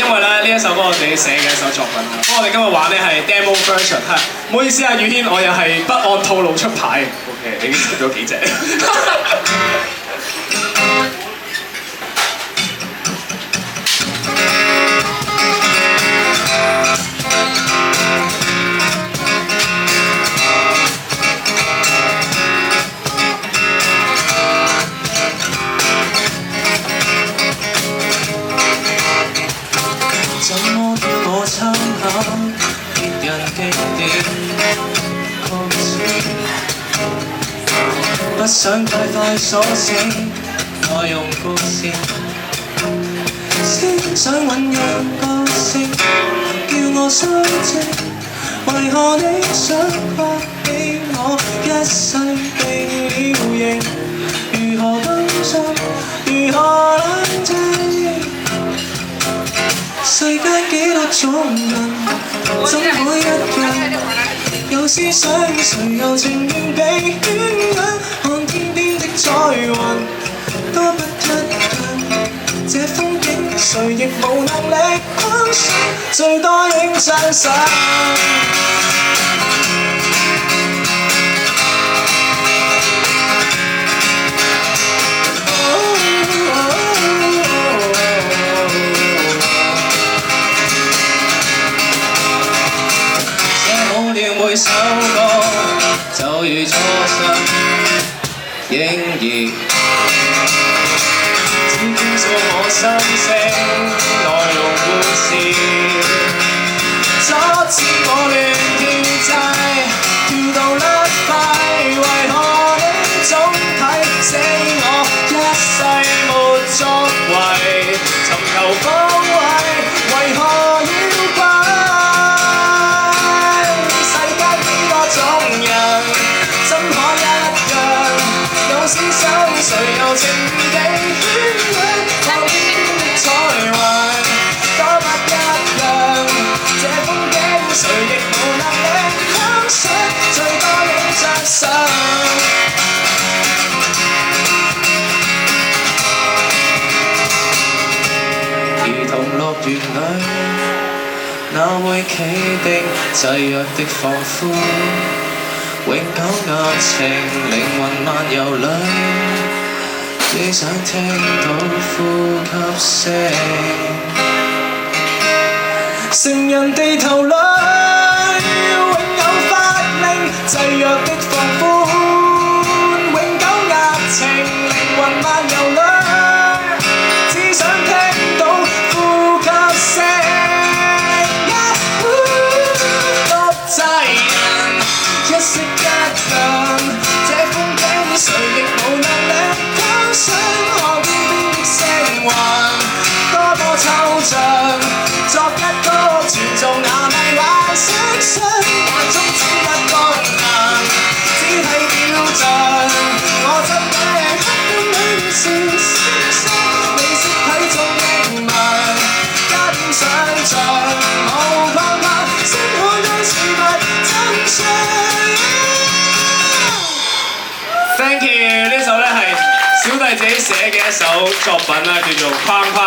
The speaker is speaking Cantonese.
因為咧呢一首歌我自己寫嘅一首作品啦。咁我哋今日玩咧係 demo version 嚇，唔好意思啊，宇軒，我又係不按套路出牌。OK， 你已經識咗幾隻？怎麼叫我參考別人經典曲線？不想太快鎖死我用曲線，先想醖釀個性，叫我衰靜。為何你想誇起我一世被了刑？如何登上？如何冷靜？世間幾多種人，怎會一樣？有思想，誰又情願被圈養？看天邊的彩雲，都不一樣。這風景，誰亦無能力框上，最多影張相。每首歌就如初生嬰兒，只傾訴我心聲，內容故事，阻止我亂跳掣，跳到甩跛。為何你總睇死我一世沒作為，尋求方位，為何要怪？思想誰又情被圈養？看天邊的彩雲多不一樣。這風景誰亦無能力欣賞，最多影張相。兒童樂園裏，那會企定制約的放寬？永久壓情，靈魂漫遊裏，只想聽到呼吸聲。成人地頭裏，永有法令制約的放寬。永久壓情，靈魂漫遊裏，只想聽到呼吸聲。多濟人一息一樣，這風景誰亦無能力欣賞。看天邊的星雲多麼抽象，作一個全做那迷幻色相，眼中只一功能，只係表象。我真的黑暗裏是星星，你識睇中英文，加點想像，無盼盼先看到事物真相。Thank you， 呢首咧係小弟自己寫嘅一首作品啦，叫做《框框》。